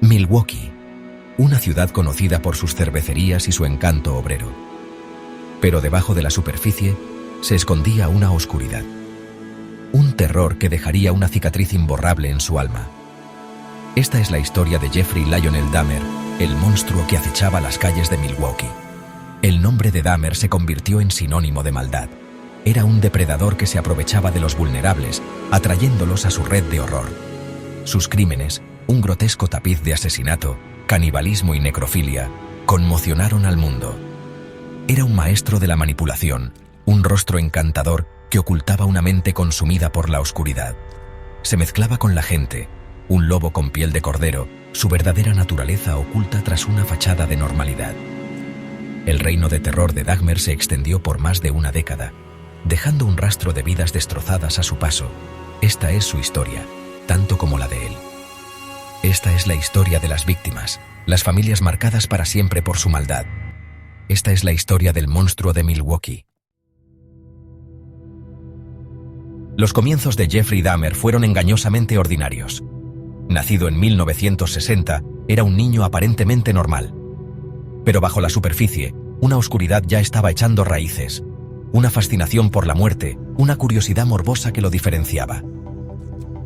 Milwaukee, una ciudad conocida por sus cervecerías y su encanto obrero. Pero debajo de la superficie se escondía una oscuridad. Un terror que dejaría una cicatriz imborrable en su alma. Esta es la historia de Jeffrey Lionel Dahmer, el monstruo que acechaba las calles de Milwaukee. El nombre de Dahmer se convirtió en sinónimo de maldad. Era un depredador que se aprovechaba de los vulnerables, atrayéndolos a su red de horror. Sus crímenes, un grotesco tapiz de asesinato, canibalismo y necrofilia, conmocionaron al mundo. Era un maestro de la manipulación, un rostro encantador que ocultaba una mente consumida por la oscuridad. Se mezclaba con la gente, un lobo con piel de cordero, su verdadera naturaleza oculta tras una fachada de normalidad. El reino de terror de Dahmer se extendió por más de una década, dejando un rastro de vidas destrozadas a su paso. Esta es su historia, tanto como la de él. Esta es la historia de las víctimas, las familias marcadas para siempre por su maldad. Esta es la historia del monstruo de Milwaukee. Los comienzos de Jeffrey Dahmer fueron engañosamente ordinarios. Nacido en 1960, era un niño aparentemente normal. Pero bajo la superficie, una oscuridad ya estaba echando raíces. Una fascinación por la muerte, una curiosidad morbosa que lo diferenciaba.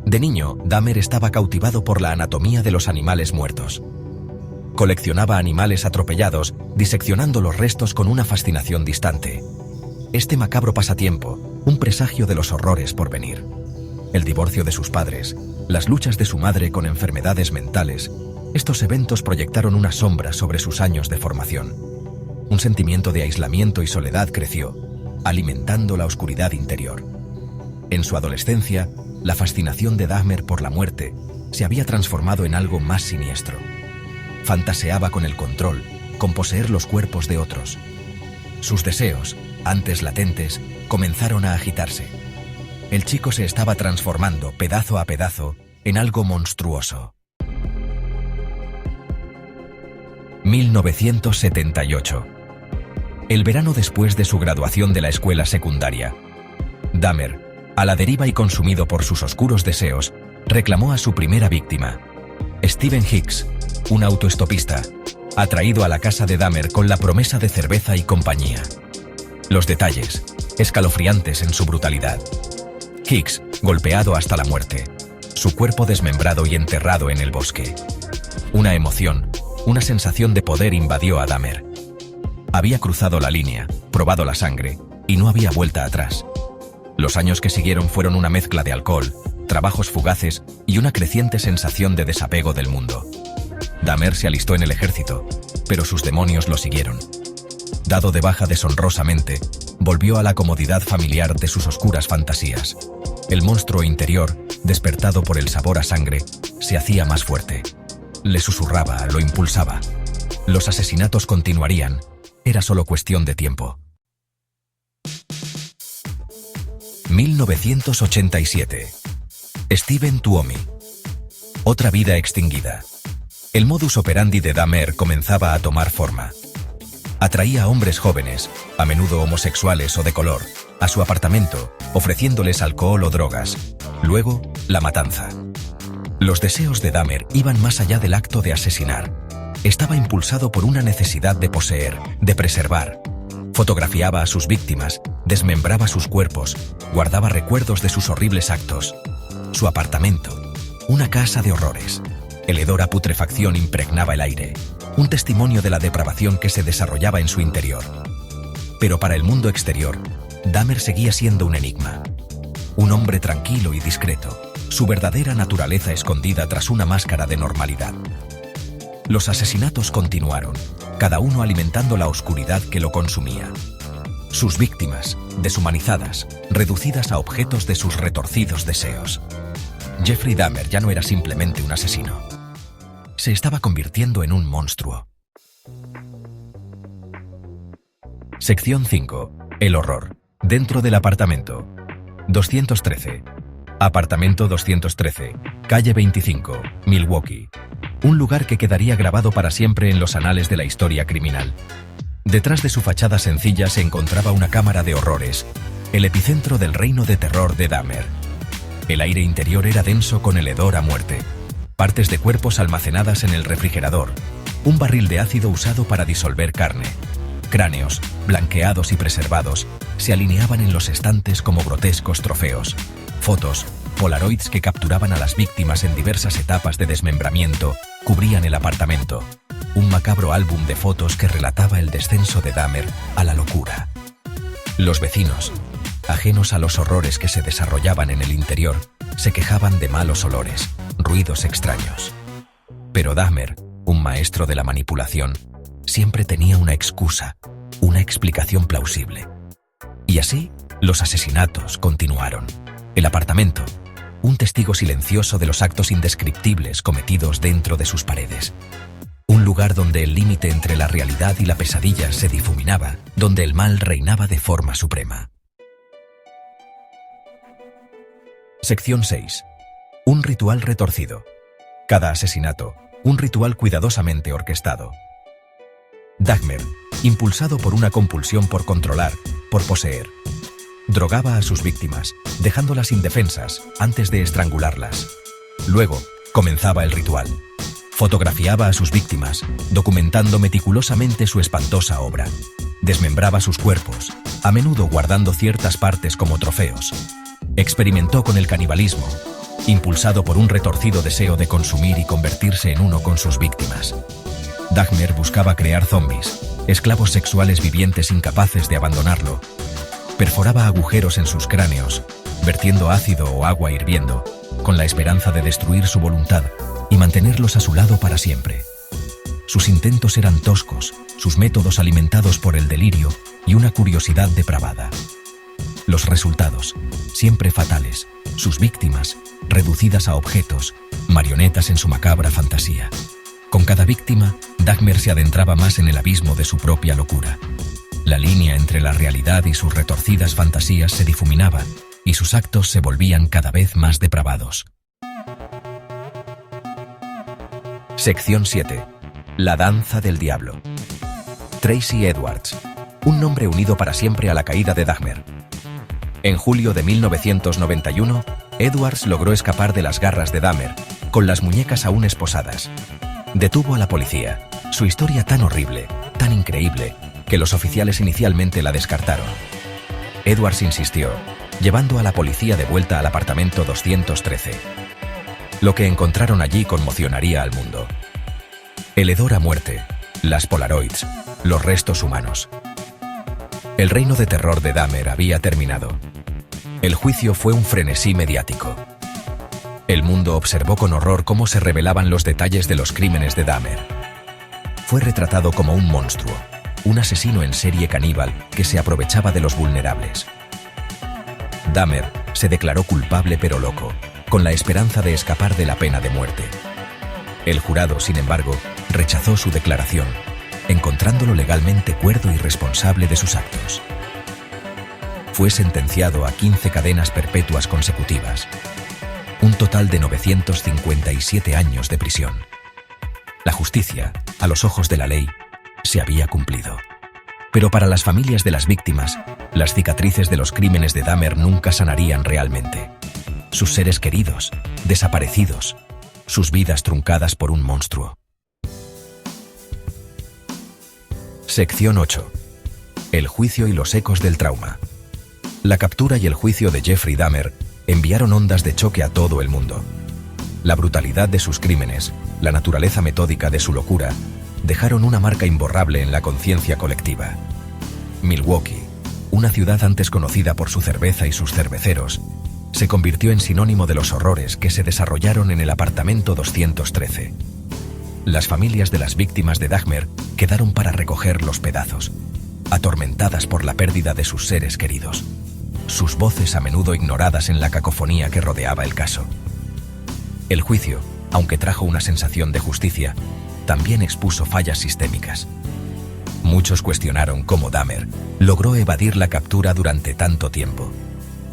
De niño, Dahmer estaba cautivado por la anatomía de los animales muertos. Coleccionaba animales atropellados, diseccionando los restos con una fascinación distante. Este macabro pasatiempo, un presagio de los horrores por venir. El divorcio de sus padres, las luchas de su madre con enfermedades mentales, estos eventos proyectaron una sombra sobre sus años de formación. Un sentimiento de aislamiento y soledad creció, alimentando la oscuridad interior. En su adolescencia, la fascinación de Dahmer por la muerte se había transformado en algo más siniestro. Fantaseaba con el control, con poseer los cuerpos de otros. Sus deseos, antes latentes, comenzaron a agitarse. El chico se estaba transformando, pedazo a pedazo, en algo monstruoso. 1978. El verano después de su graduación de la escuela secundaria. Dahmer, a la deriva y consumido por sus oscuros deseos, reclamó a su primera víctima, Stephen Hicks, un autoestopista, atraído a la casa de Dahmer con la promesa de cerveza y compañía. Los detalles, escalofriantes en su brutalidad. Hicks, golpeado hasta la muerte, su cuerpo desmembrado y enterrado en el bosque. Una emoción, una sensación de poder invadió a Dahmer. Había cruzado la línea, probado la sangre, y no había vuelta atrás. Los años que siguieron fueron una mezcla de alcohol, trabajos fugaces y una creciente sensación de desapego del mundo. Dahmer se alistó en el ejército, pero sus demonios lo siguieron. Dado de baja deshonrosamente, volvió a la comodidad familiar de sus oscuras fantasías. El monstruo interior, despertado por el sabor a sangre, se hacía más fuerte. Le susurraba, lo impulsaba. Los asesinatos continuarían, era solo cuestión de tiempo. 1987. Stephen Tuomi. Otra vida extinguida. El modus operandi de Dahmer comenzaba a tomar forma. Atraía a hombres jóvenes, a menudo homosexuales o de color, a su apartamento, ofreciéndoles alcohol o drogas. Luego, la matanza. Los deseos de Dahmer iban más allá del acto de asesinar. Estaba impulsado por una necesidad de poseer, de preservar. Fotografiaba a sus víctimas, desmembraba sus cuerpos, guardaba recuerdos de sus horribles actos. Su apartamento, una casa de horrores. El hedor a putrefacción impregnaba el aire, un testimonio de la depravación que se desarrollaba en su interior. Pero para el mundo exterior, Dahmer seguía siendo un enigma. Un hombre tranquilo y discreto, su verdadera naturaleza escondida tras una máscara de normalidad. Los asesinatos continuaron, cada uno alimentando la oscuridad que lo consumía. Sus víctimas, deshumanizadas, reducidas a objetos de sus retorcidos deseos. Jeffrey Dahmer ya no era simplemente un asesino. Se estaba convirtiendo en un monstruo. Sección 5. El horror. Dentro del apartamento. 213. Apartamento 213, calle 25, Milwaukee. Un lugar que quedaría grabado para siempre en los anales de la historia criminal. Detrás de su fachada sencilla se encontraba una cámara de horrores, el epicentro del reino de terror de Dahmer. El aire interior era denso con el hedor a muerte. partes de cuerpos almacenadas en el refrigerador, un barril de ácido usado para disolver carne, cráneos, blanqueados y preservados, se alineaban en los estantes como grotescos trofeos, fotos, polaroids que capturaban a las víctimas en diversas etapas de desmembramiento, cubrían el apartamento, un macabro álbum de fotos que relataba el descenso de Dahmer a la locura. Los vecinos, ajenos a los horrores que se desarrollaban en el interior, se quejaban de malos olores, ruidos extraños. Pero Dahmer, un maestro de la manipulación, siempre tenía una excusa, una explicación plausible. Y así, los asesinatos continuaron. El apartamento, un testigo silencioso de los actos indescriptibles cometidos dentro de sus paredes. Un lugar donde el límite entre la realidad y la pesadilla se difuminaba, donde el mal reinaba de forma suprema. Sección 6. Un ritual retorcido. Cada asesinato, un ritual cuidadosamente orquestado. Dahmer, impulsado por una compulsión por controlar, por poseer, drogaba a sus víctimas, dejándolas indefensas antes de estrangularlas. Luego, comenzaba el ritual. Fotografiaba a sus víctimas, documentando meticulosamente su espantosa obra. Desmembraba sus cuerpos, a menudo guardando ciertas partes como trofeos. Experimentó con el canibalismo, impulsado por un retorcido deseo de consumir y convertirse en uno con sus víctimas. Dahmer buscaba crear zombies, esclavos sexuales vivientes incapaces de abandonarlo. Perforaba agujeros en sus cráneos, vertiendo ácido o agua hirviendo, con la esperanza de destruir su voluntad y mantenerlos a su lado para siempre. Sus intentos eran toscos, sus métodos alimentados por el delirio y una curiosidad depravada. Los resultados, siempre fatales, sus víctimas, reducidas a objetos, marionetas en su macabra fantasía. Con cada víctima, Dahmer se adentraba más en el abismo de su propia locura. La línea entre la realidad y sus retorcidas fantasías se difuminaba, y sus actos se volvían cada vez más depravados. Sección 7. La danza del diablo. Tracy Edwards, un nombre unido para siempre a la caída de Dahmer. En julio de 1991, Edwards logró escapar de las garras de Dahmer, con las muñecas aún esposadas. Detuvo a la policía. Su historia tan horrible, tan increíble, que los oficiales inicialmente la descartaron. Edwards insistió, llevando a la policía de vuelta al apartamento 213. Lo que encontraron allí conmocionaría al mundo. El hedor a muerte, las polaroids, los restos humanos. El reino de terror de Dahmer había terminado. El juicio fue un frenesí mediático. El mundo observó con horror cómo se revelaban los detalles de los crímenes de Dahmer. Fue retratado como un monstruo, un asesino en serie caníbal que se aprovechaba de los vulnerables. Dahmer se declaró culpable pero loco, con la esperanza de escapar de la pena de muerte. El jurado, sin embargo, rechazó su declaración, encontrándolo legalmente cuerdo y responsable de sus actos. Fue sentenciado a 15 cadenas perpetuas consecutivas, un total de 957 años de prisión. La justicia, a los ojos de la ley, se había cumplido. Pero para las familias de las víctimas, las cicatrices de los crímenes de Dahmer nunca sanarían realmente. Sus seres queridos, desaparecidos, sus vidas truncadas por un monstruo. Sección 8. El juicio y los ecos del trauma. La captura y el juicio de Jeffrey Dahmer enviaron ondas de choque a todo el mundo. La brutalidad de sus crímenes, la naturaleza metódica de su locura, dejaron una marca imborrable en la conciencia colectiva. Milwaukee, una ciudad antes conocida por su cerveza y sus cerveceros, se convirtió en sinónimo de los horrores que se desarrollaron en el apartamento 213. Las familias de las víctimas de Dahmer quedaron para recoger los pedazos, atormentadas por la pérdida de sus seres queridos, sus voces a menudo ignoradas en la cacofonía que rodeaba el caso. El juicio, aunque trajo una sensación de justicia, también expuso fallas sistémicas. Muchos cuestionaron cómo Dahmer logró evadir la captura durante tanto tiempo,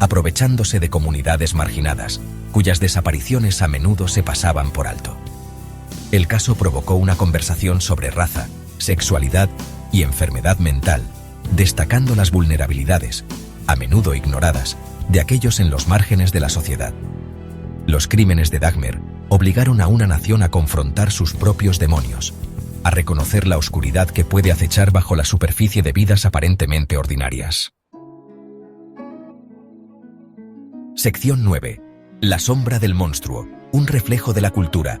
aprovechándose de comunidades marginadas, cuyas desapariciones a menudo se pasaban por alto. El caso provocó una conversación sobre raza, sexualidad y enfermedad mental, destacando las vulnerabilidades, a menudo ignoradas, de aquellos en los márgenes de la sociedad. Los crímenes de Dahmer obligaron a una nación a confrontar sus propios demonios, a reconocer la oscuridad que puede acechar bajo la superficie de vidas aparentemente ordinarias. Sección 9. La sombra del monstruo, un reflejo de la cultura.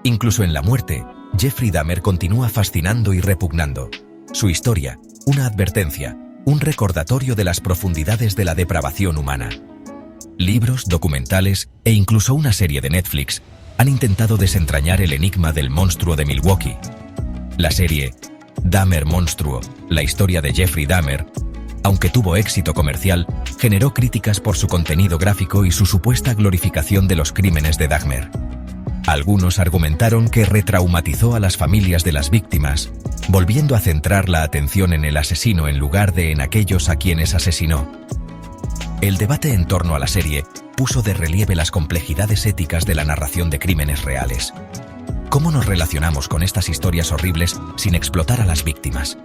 Incluso en la muerte, Jeffrey Dahmer continúa fascinando y repugnando. Su historia, una advertencia, un recordatorio de las profundidades de la depravación humana. Libros, documentales e incluso una serie de Netflix han intentado desentrañar el enigma del monstruo de Milwaukee. La serie Dahmer Monstruo, la historia de Jeffrey Dahmer, aunque tuvo éxito comercial, generó críticas por su contenido gráfico y su supuesta glorificación de los crímenes de Dahmer. Algunos argumentaron que retraumatizó a las familias de las víctimas, volviendo a centrar la atención en el asesino en lugar de en aquellos a quienes asesinó. El debate en torno a la serie puso de relieve las complejidades éticas de la narración de crímenes reales. ¿Cómo nos relacionamos con estas historias horribles sin explotar a las víctimas?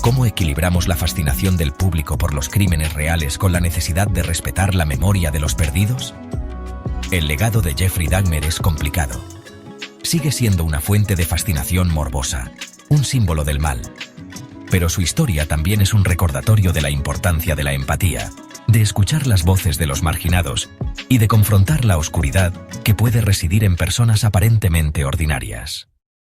¿Cómo equilibramos la fascinación del público por los crímenes reales con la necesidad de respetar la memoria de los perdidos? El legado de Jeffrey Dahmer es complicado. Sigue siendo una fuente de fascinación morbosa, un símbolo del mal. Pero su historia también es un recordatorio de la importancia de la empatía, de escuchar las voces de los marginados y de confrontar la oscuridad que puede residir en personas aparentemente ordinarias.